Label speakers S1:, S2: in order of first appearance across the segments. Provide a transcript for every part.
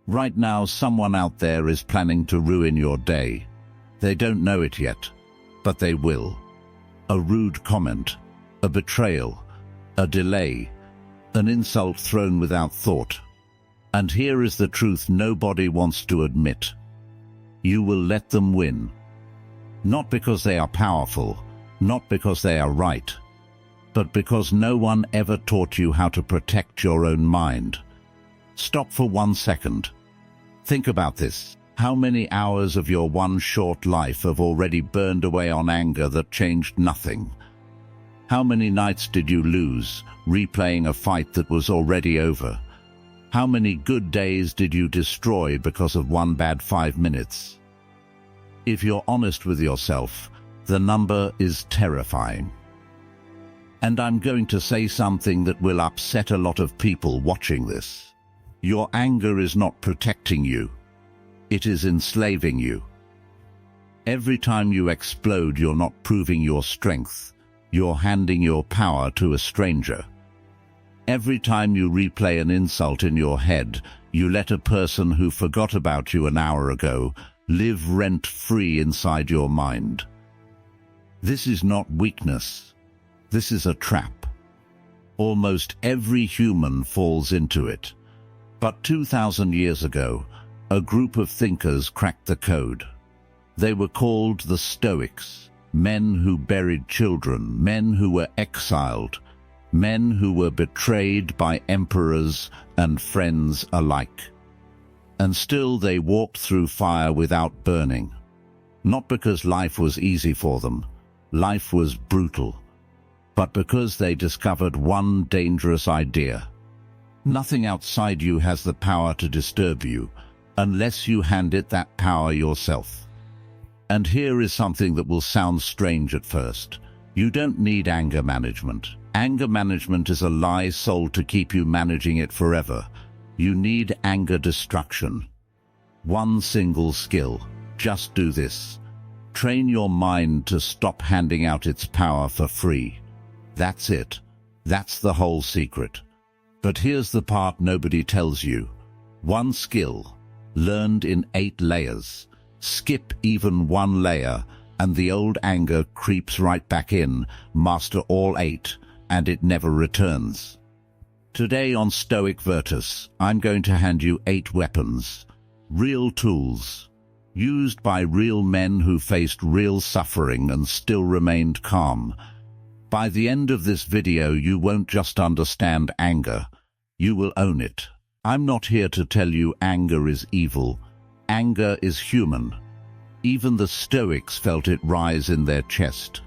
S1: Right now, someone out there is planning to ruin your day. They don't know it yet, but they will. A rude comment, a betrayal, a delay, an insult thrown without thought. And here is the truth nobody wants to admit. You will let them win. Not because they are powerful, not because they are right, but because no one ever taught you how to protect your own mind. Stop for 1 second. Think about this. How many hours of your one short life have already burned away on anger that changed nothing? How many nights did you lose, replaying a fight that was already over? How many good days did you destroy because of one bad 5 minutes? If you're honest with yourself, the number is terrifying. And I'm going to say something that will upset a lot of people watching this. Your anger is not protecting you. It is enslaving you. Every time you explode, you're not proving your strength. You're handing your power to a stranger. Every time you replay an insult in your head, you let a person who forgot about you an hour ago live rent-free inside your mind. This is not weakness. This is a trap. Almost every human falls into it. But 2,000 years ago, a group of thinkers cracked the code. They were called the Stoics, men who buried children, men who were exiled, men who were betrayed by emperors and friends alike. And still they walked through fire without burning. Not because life was easy for them, life was brutal, but because they discovered one dangerous idea. Nothing outside you has the power to disturb you, unless you hand it that power yourself. And here is something that will sound strange at first. You don't need anger management. Anger management is a lie sold to keep you managing it forever. You need anger destruction. One single skill. Just do this. Train your mind to stop handing out its power for free. That's it. That's the whole secret. But here's the part nobody tells you. One skill, learned in 8 layers. Skip even 1 layer, and the old anger creeps right back in. Master all 8, and it never returns. Today on Stoic Virtus, I'm going to hand you 8 weapons. Real tools, used by real men who faced real suffering and still remained calm. By the end of this video, you won't just understand anger. You will own it. I'm not here to tell you anger is evil. Anger is human. Even the Stoics felt it rise in their chest.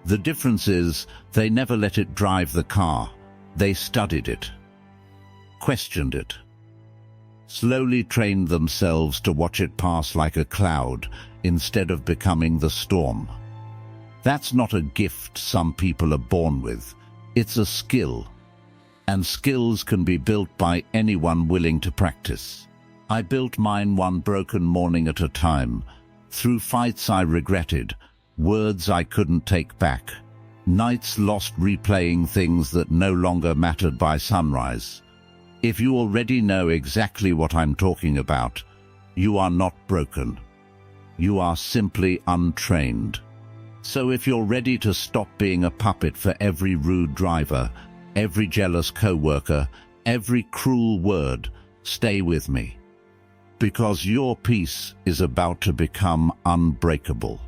S1: The difference is, they never let it drive the car. They studied it, questioned it, slowly trained themselves to watch it pass like a cloud instead of becoming the storm. That's not a gift some people are born with. It's a skill. And skills can be built by anyone willing to practice. I built mine one broken morning at a time, through fights I regretted, words I couldn't take back, nights lost replaying things that no longer mattered by sunrise. If you already know exactly what I'm talking about, you are not broken. You are simply untrained. So if you're ready to stop being a puppet for every rude driver, every jealous coworker, every cruel word, stay with me. Because your peace is about to become unbreakable.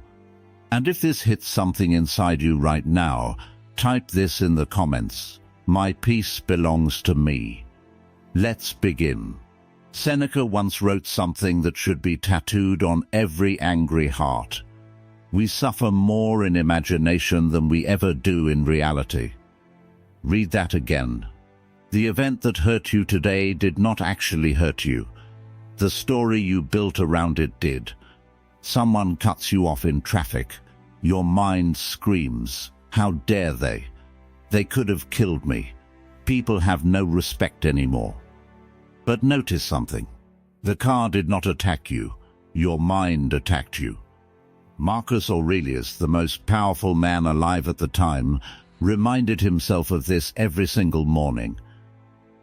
S1: And if this hits something inside you right now, type this in the comments. My peace belongs to me. Let's begin. Seneca once wrote something that should be tattooed on every angry heart. We suffer more in imagination than we ever do in reality. Read that again. The event that hurt you today did not actually hurt you. The story you built around it did. Someone cuts you off in traffic. Your mind screams, "How dare they? They could have killed me." People have no respect anymore. But notice something. The car did not attack you. Your mind attacked you. Marcus Aurelius, the most powerful man alive at the time, reminded himself of this every single morning.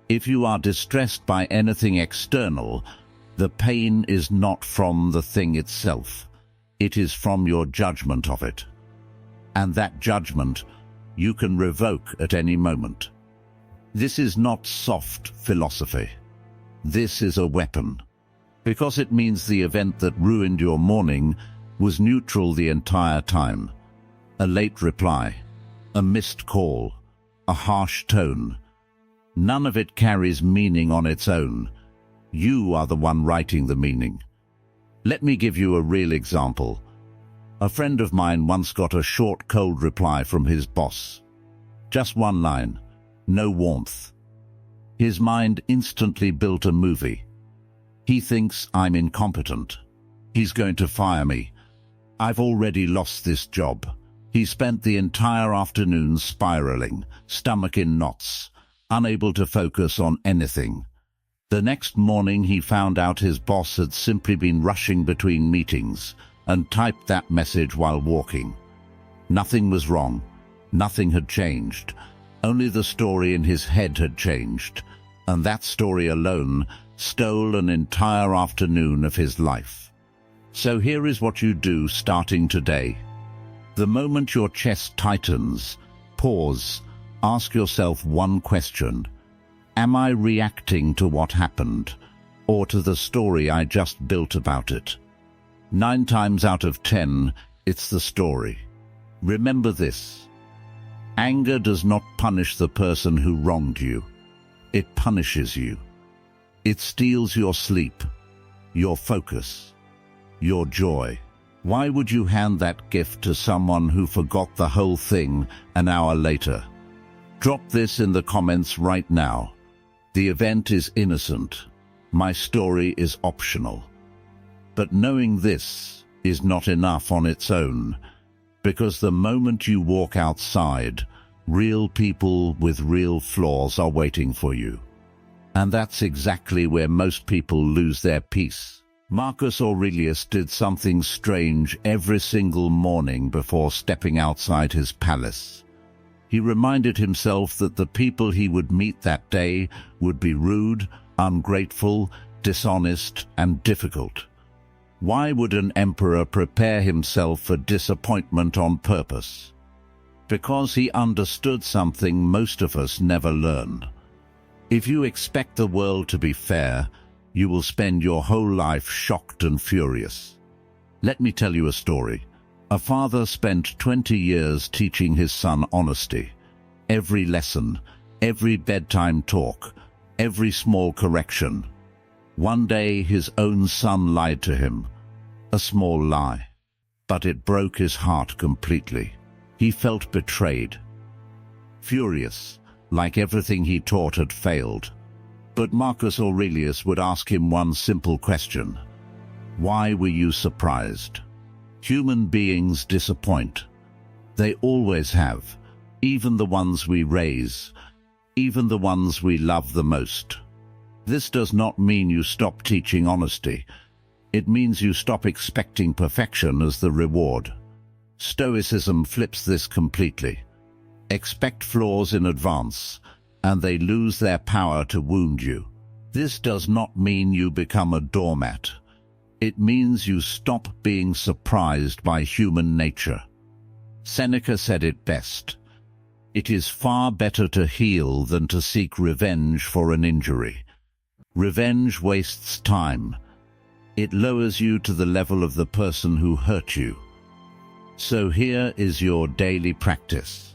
S1: If you are distressed by anything external, The pain is not from the thing itself. It is from your judgment of it. And that judgment you can revoke at any moment. This is not soft philosophy. This is a weapon. Because it means the event that ruined your morning was neutral the entire time. A late reply, a missed call, a harsh tone. None of it carries meaning on its own. You are the one writing the meaning. Let me give you a real example. A friend of mine once got a short, cold reply from his boss. Just one line, no warmth. His mind instantly built a movie. He thinks I'm incompetent. He's going to fire me. I've already lost this job. He spent the entire afternoon spiraling, stomach in knots, unable to focus on anything. The next morning he found out his boss had simply been rushing between meetings and typed that message while walking. Nothing was wrong. Nothing had changed. Only the story in his head had changed, and that story alone stole an entire afternoon of his life. So here is what you do starting today. The moment your chest tightens, pause, ask yourself one question. Am I reacting to what happened, or to the story I just built about it? 9 times out of 10, it's the story. Remember this. Anger does not punish the person who wronged you. It punishes you. It steals your sleep, your focus, your joy. Why would you hand that gift to someone who forgot the whole thing an hour later? Drop this in the comments right now. The event is innocent. My story is optional. But knowing this is not enough on its own, because the moment you walk outside, real people with real flaws are waiting for you. And that's exactly where most people lose their peace. Marcus Aurelius did something strange every single morning before stepping outside his palace. He reminded himself that the people he would meet that day would be rude, ungrateful, dishonest, and difficult. Why would an emperor prepare himself for disappointment on purpose? Because he understood something most of us never learn. If you expect the world to be fair, you will spend your whole life shocked and furious. Let me tell you a story. A father spent 20 years teaching his son honesty. Every lesson, every bedtime talk, every small correction. One day his own son lied to him. A small lie. But it broke his heart completely. He felt betrayed. Furious, like everything he taught had failed. But Marcus Aurelius would ask him one simple question. Why were you surprised? Human beings disappoint. They always have, even the ones we raise, even the ones we love the most. This does not mean you stop teaching honesty. It means you stop expecting perfection as the reward. Stoicism flips this completely. Expect flaws in advance, and they lose their power to wound you. This does not mean you become a doormat. It means you stop being surprised by human nature. Seneca said it best. It is far better to heal than to seek revenge for an injury. Revenge wastes time. It lowers you to the level of the person who hurt you. So here is your daily practice.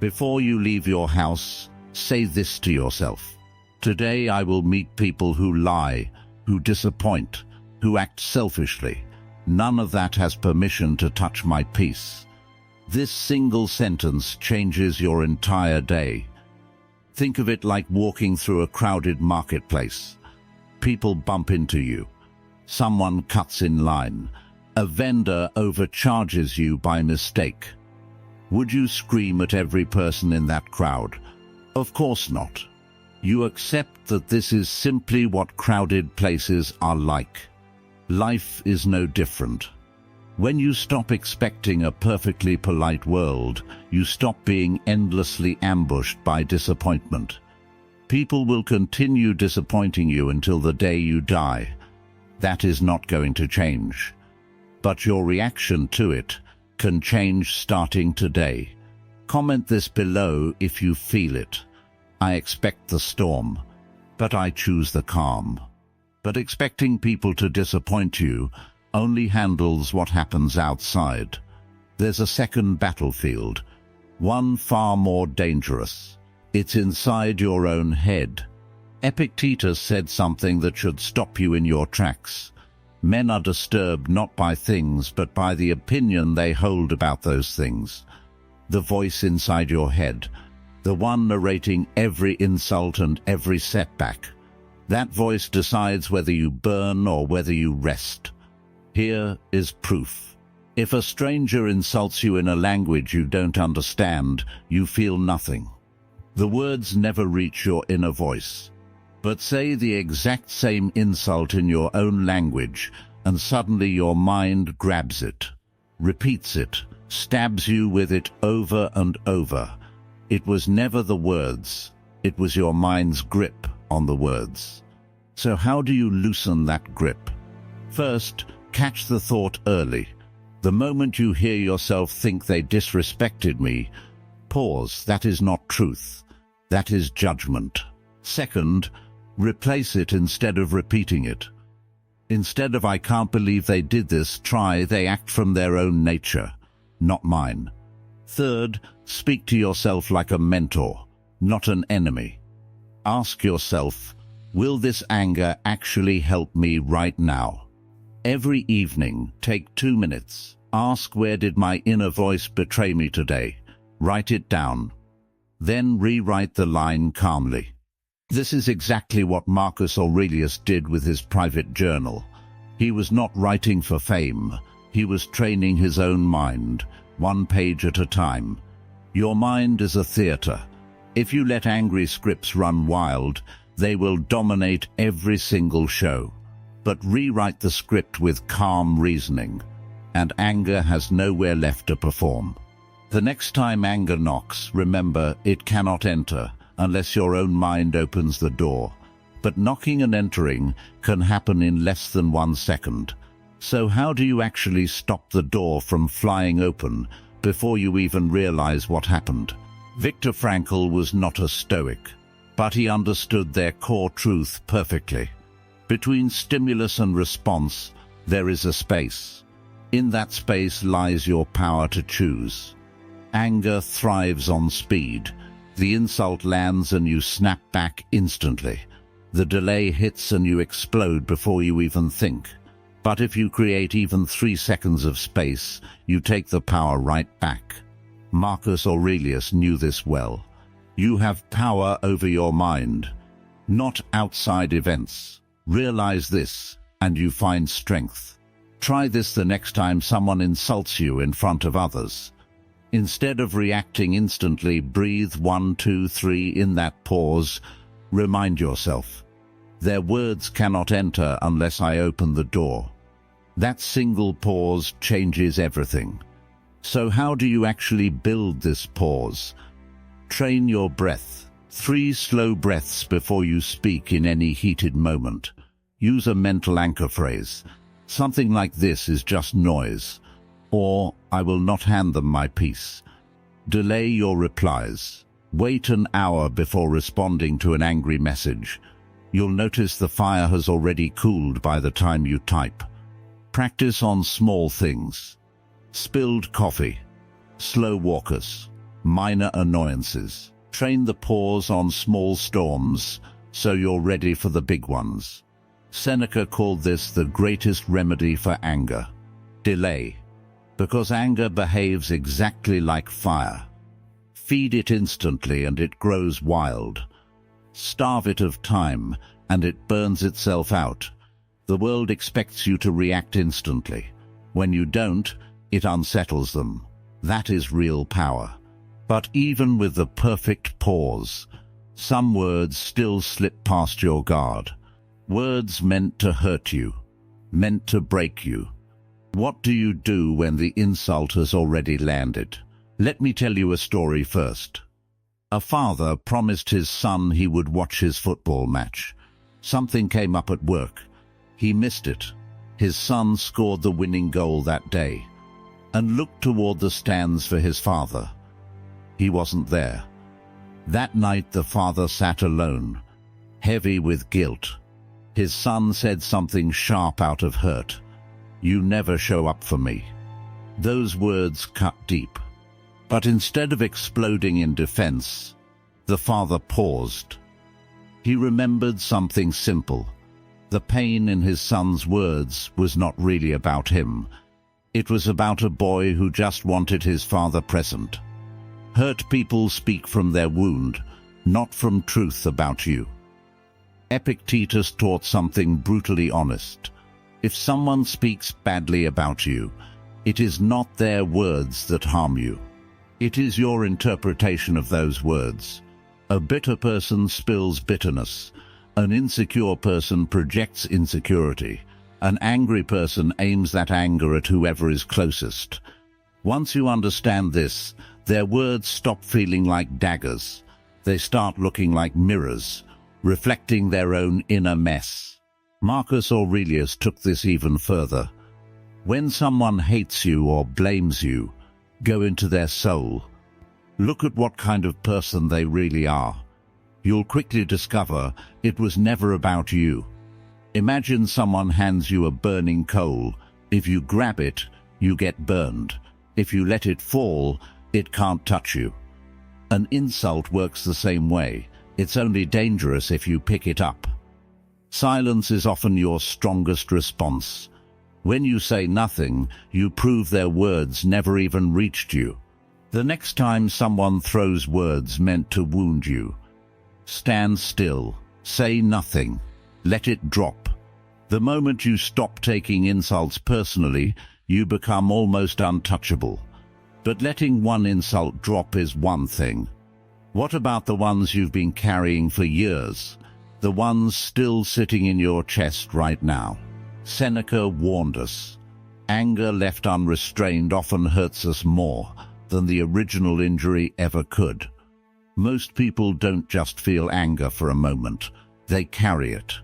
S1: Before you leave your house, say this to yourself. Today I will meet people who lie, who disappoint, who act selfishly. None of that has permission to touch my peace. This single sentence changes your entire day. Think of it like walking through a crowded marketplace. People bump into you. Someone cuts in line. A vendor overcharges you by mistake. Would you scream at every person in that crowd? Of course not. You accept that this is simply what crowded places are like. Life is no different. When you stop expecting a perfectly polite world, you stop being endlessly ambushed by disappointment. People will continue disappointing you until the day you die. that is not going to change. But your reaction to it can change starting today. Comment this below if you feel it. I expect the storm, but I choose the calm. But expecting people to disappoint you only handles what happens outside. There's a second battlefield, one far more dangerous. It's inside your own head. Epictetus said something that should stop you in your tracks. Men are disturbed not by things, but by the opinion they hold about those things. The voice inside your head, the one narrating every insult and every setback. That voice decides whether you burn or whether you rest. Here is proof. If a stranger insults you in a language you don't understand, you feel nothing. The words never reach your inner voice. But say the exact same insult in your own language, and suddenly your mind grabs it, repeats it, stabs you with it over and over. It was never the words, it was your mind's grip on the words. So how do you loosen that grip? First, catch the thought early. The moment you hear yourself think they disrespected me, pause. That is not truth. That is judgment. Second, replace it instead of repeating it. Instead of "I can't believe they did this," try "they act from their own nature, not mine." Third, speak to yourself like a mentor, not an enemy. Ask yourself, will this anger actually help me right now? Every evening, take 2 minutes. Ask, where did my inner voice betray me today? Write it down. Then rewrite the line calmly. This is exactly what Marcus Aurelius did with his private journal. He was not writing for fame. He was training his own mind, 1 page at a time. Your mind is a theater. If you let angry scripts run wild, they will dominate every single show. But rewrite the script with calm reasoning, and anger has nowhere left to perform. The next time anger knocks, remember, it cannot enter unless your own mind opens the door. But knocking and entering can happen in less than 1 second. So how do you actually stop the door from flying open before you even realize what happened? Viktor Frankl was not a Stoic, but he understood their core truth perfectly. Between stimulus and response, there is a space. In that space lies your power to choose. Anger thrives on speed. The insult lands and you snap back instantly. The delay hits and you explode before you even think. But if you create even 3 seconds of space, you take the power right back. Marcus Aurelius knew this well. You have power over your mind, not outside events. Realize this, and you find strength. Try this the next time someone insults you in front of others. Instead of reacting instantly, breathe 1, 2, 3 in that pause. Remind yourself, their words cannot enter unless I open the door. That single pause changes everything. So how do you actually build this pause? Train your breath. 3 slow breaths before you speak in any heated moment. Use a mental anchor phrase. Something like, "This is just noise," or "I will not hand them my peace." Delay your replies. Wait an hour before responding to an angry message. You'll notice the fire has already cooled by the time you type. Practice on small things. Spilled coffee, slow walkers, minor annoyances. Train the pause on small storms so you're ready for the big ones. Seneca called this the greatest remedy for anger. Delay. Because anger behaves exactly like fire. Feed it instantly and it grows wild. Starve it of time and it burns itself out. The world expects you to react instantly. When you don't, it unsettles them. That is real power. But even with the perfect pause, some words still slip past your guard. Words meant to hurt you, meant to break you. What do you do when the insult has already landed? Let me tell you a story first. A father promised his son he would watch his football match. Something came up at work. He missed it. His son scored the winning goal that day and looked toward the stands for his father. He wasn't there. That night the father sat alone, heavy with guilt. His son said something sharp out of hurt. "You never show up for me." Those words cut deep. But instead of exploding in defense, the father paused. He remembered something simple. The pain in his son's words was not really about him. It was about a boy who just wanted his father present. Hurt people speak from their wound, not from truth about you. Epictetus taught something brutally honest. If someone speaks badly about you, it is not their words that harm you. It is your interpretation of those words. A bitter person spills bitterness. An insecure person projects insecurity. An angry person aims that anger at whoever is closest. Once you understand this, their words stop feeling like daggers. They start looking like mirrors, reflecting their own inner mess. Marcus Aurelius took this even further. When someone hates you or blames you, go into their soul. Look at what kind of person they really are. You'll quickly discover it was never about you. Imagine someone hands you a burning coal. If you grab it, you get burned. If you let it fall, it can't touch you. An insult works the same way. It's only dangerous if you pick it up. Silence is often your strongest response. When you say nothing, you prove their words never even reached you. The next time someone throws words meant to wound you, stand still, say nothing, let it drop. The moment you stop taking insults personally, you become almost untouchable. But letting one insult drop is one thing. What about the ones you've been carrying for years? The ones still sitting in your chest right now? Seneca warned us. Anger left unrestrained often hurts us more than the original injury ever could. Most people don't just feel anger for a moment. They carry it.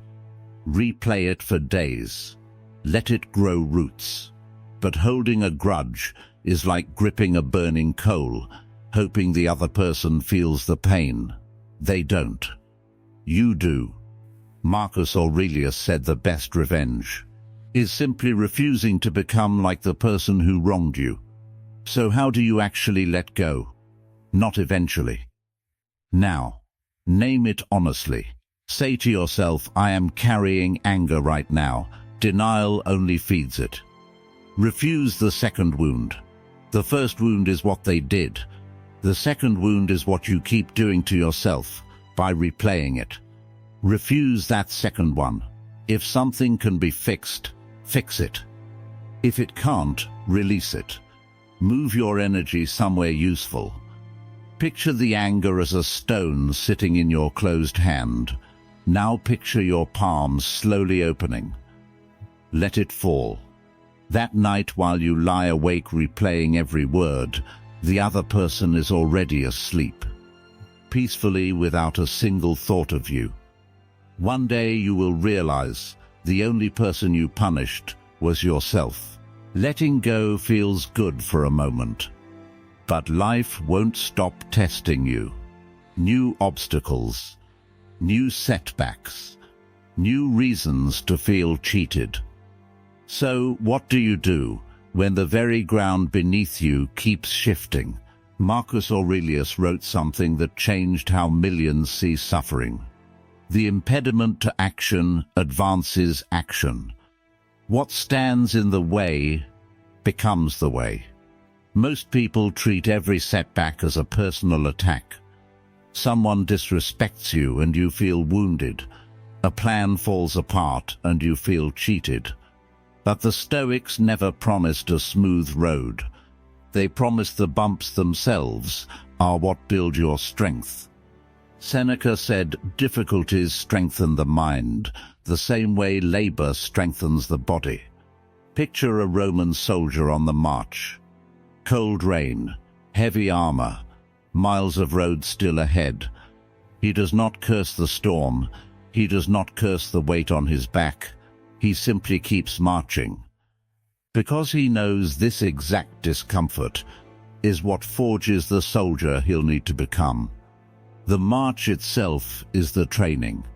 S1: Replay it for days. Let it grow roots. But holding a grudge is like gripping a burning coal, hoping the other person feels the pain. They don't. You do. Marcus Aurelius said the best revenge is simply refusing to become like the person who wronged you. So how do you actually let go? Not eventually. Now, name it honestly. Say to yourself, I am carrying anger right now. Denial only feeds it. Refuse the second wound. The first wound is what they did. The second wound is what you keep doing to yourself by replaying it. Refuse that second one. If something can be fixed, fix it. If it can't, release it. Move your energy somewhere useful. Picture the anger as a stone sitting in your closed hand. Now picture your palms slowly opening. Let it fall. That night, while you lie awake replaying every word, the other person is already asleep, peacefully without a single thought of you. One day you will realize the only person you punished was yourself. Letting go feels good for a moment, but life won't stop testing you. New obstacles, new setbacks, new reasons to feel cheated. So what do you do when the very ground beneath you keeps shifting? Marcus Aurelius wrote something that changed how millions see suffering. The impediment to action advances action. What stands in the way becomes the way. Most people treat every setback as a personal attack. Someone disrespects you and you feel wounded. A plan falls apart and you feel cheated. But the Stoics never promised a smooth road. They promised the bumps themselves are what build your strength. Seneca said, difficulties strengthen the mind, the same way labor strengthens the body. Picture a Roman soldier on the march. Cold rain, heavy armor, miles of road still ahead. He does not curse the storm. He does not curse the weight on his back. he simply keeps marching. Because he knows this exact discomfort is what forges the soldier he'll need to become. The march itself is the training,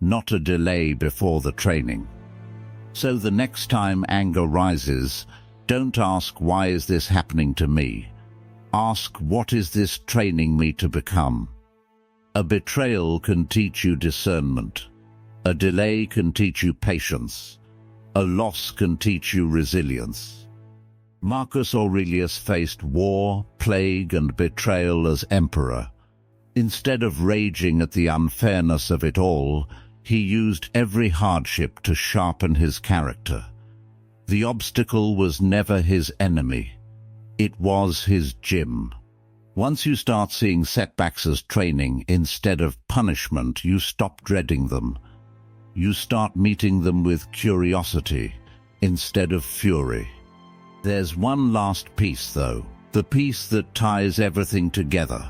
S1: not a delay before the training. So the next time anger rises, don't ask, why is this happening to me? Ask, what is this training me to become? A betrayal can teach you discernment. A delay can teach you patience. A loss can teach you resilience. Marcus Aurelius faced war, plague, and betrayal as emperor. Instead of raging at the unfairness of it all, he used every hardship to sharpen his character. The obstacle was never his enemy. It was his gym. Once you start seeing setbacks as training instead of punishment, you stop dreading them. You start meeting them with curiosity instead of fury. There's one last piece, though, the piece that ties everything together.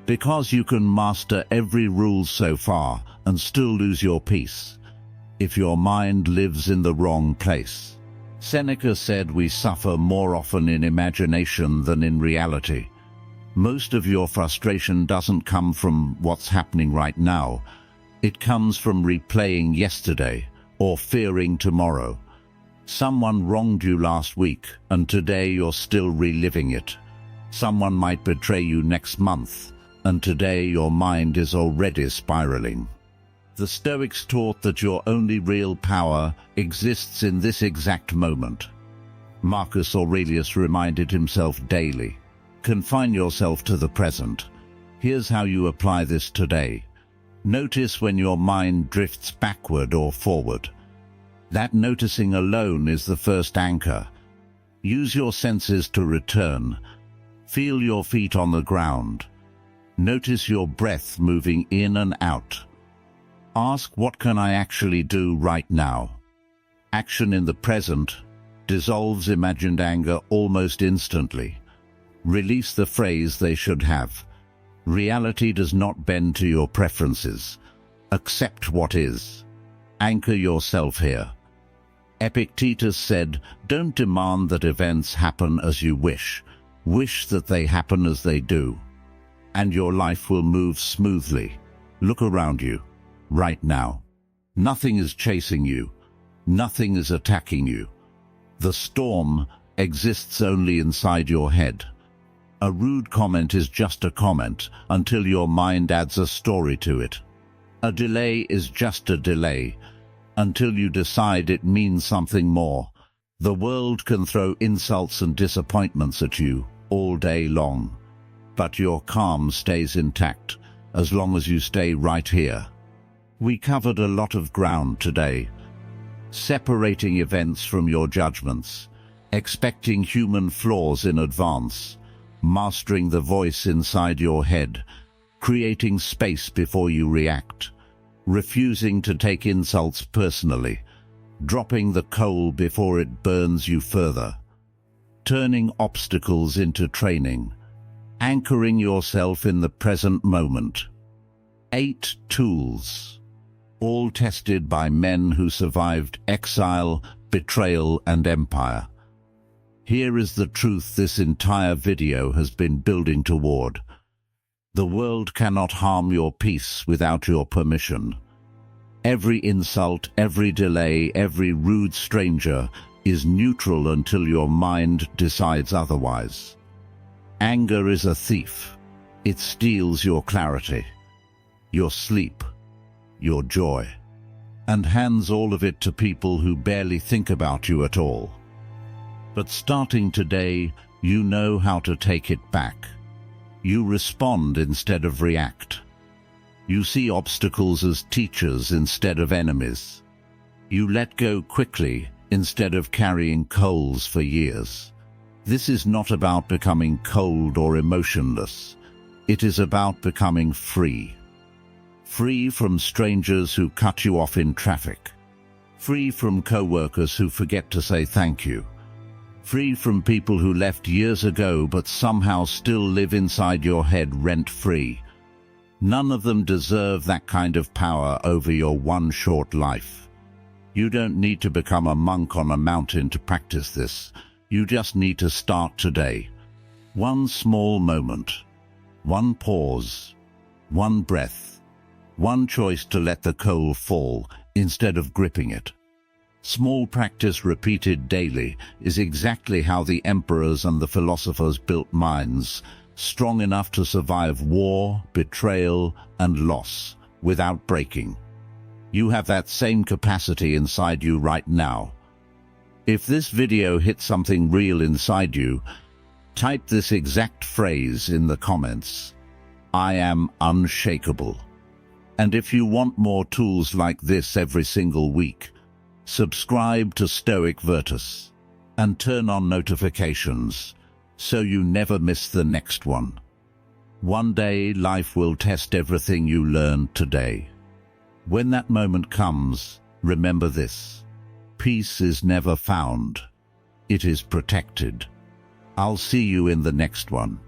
S1: Because you can master every rule so far and still lose your peace if your mind lives in the wrong place. Seneca said we suffer more often in imagination than in reality. Most of your frustration doesn't come from what's happening right now. It comes from replaying yesterday or fearing tomorrow. Someone wronged you last week, and today you're still reliving it. Someone might betray you next month, and today your mind is already spiraling. The Stoics taught that your only real power exists in this exact moment. Marcus Aurelius reminded himself daily, confine yourself to the present. Here's how you apply this today. Notice when your mind drifts backward or forward. That noticing alone is the first anchor. Use your senses to return. Feel your feet on the ground. Notice your breath moving in and out. Ask, what can I actually do right now? Action in the present dissolves imagined anger almost instantly. Release the phrase "they should have." Reality does not bend to your preferences. Accept what is. Anchor yourself here. Epictetus said, don't demand that events happen as you wish. Wish that they happen as they do. And your life will move smoothly. Look around you, right now. Nothing is chasing you. Nothing is attacking you. The storm exists only inside your head. A rude comment is just a comment until your mind adds a story to it. A delay is just a delay until you decide it means something more. The world can throw insults and disappointments at you all day long, but your calm stays intact as long as you stay right here. We covered a lot of ground today. Separating events from your judgments, expecting human flaws in advance, mastering the voice inside your head, creating space before you react, refusing to take insults personally, dropping the coal before it burns you further, turning obstacles into training, anchoring yourself in the present moment. 8 tools, all tested by men who survived exile, betrayal, and empire. Here is the truth this entire video has been building toward. The world cannot harm your peace without your permission. Every insult, every delay, every rude stranger is neutral until your mind decides otherwise. Anger is a thief. It steals your clarity, your sleep, your joy, and hands all of it to people who barely think about you at all. But starting today, you know how to take it back. You respond instead of react. You see obstacles as teachers instead of enemies. You let go quickly instead of carrying coals for years. This is not about becoming cold or emotionless. It is about becoming free. Free from strangers who cut you off in traffic. Free from coworkers who forget to say thank you. Free from people who left years ago but somehow still live inside your head rent-free. None of them deserve that kind of power over your one short life. You don't need to become a monk on a mountain to practice this. You just need to start today. One small moment, one pause, one breath, one choice to let the coal fall instead of gripping it. Small practice repeated daily is exactly how the emperors and the philosophers built minds, strong enough to survive war, betrayal, and loss without breaking. You have that same capacity inside you right now. If this video hit something real inside you, type this exact phrase in the comments. I am unshakable. And if you want more tools like this every single week, subscribe to Stoic Virtus and turn on notifications so you never miss the next one. One day life will test everything you learned today. When that moment comes, remember this: peace is never found. It is protected. I'll see you in the next one.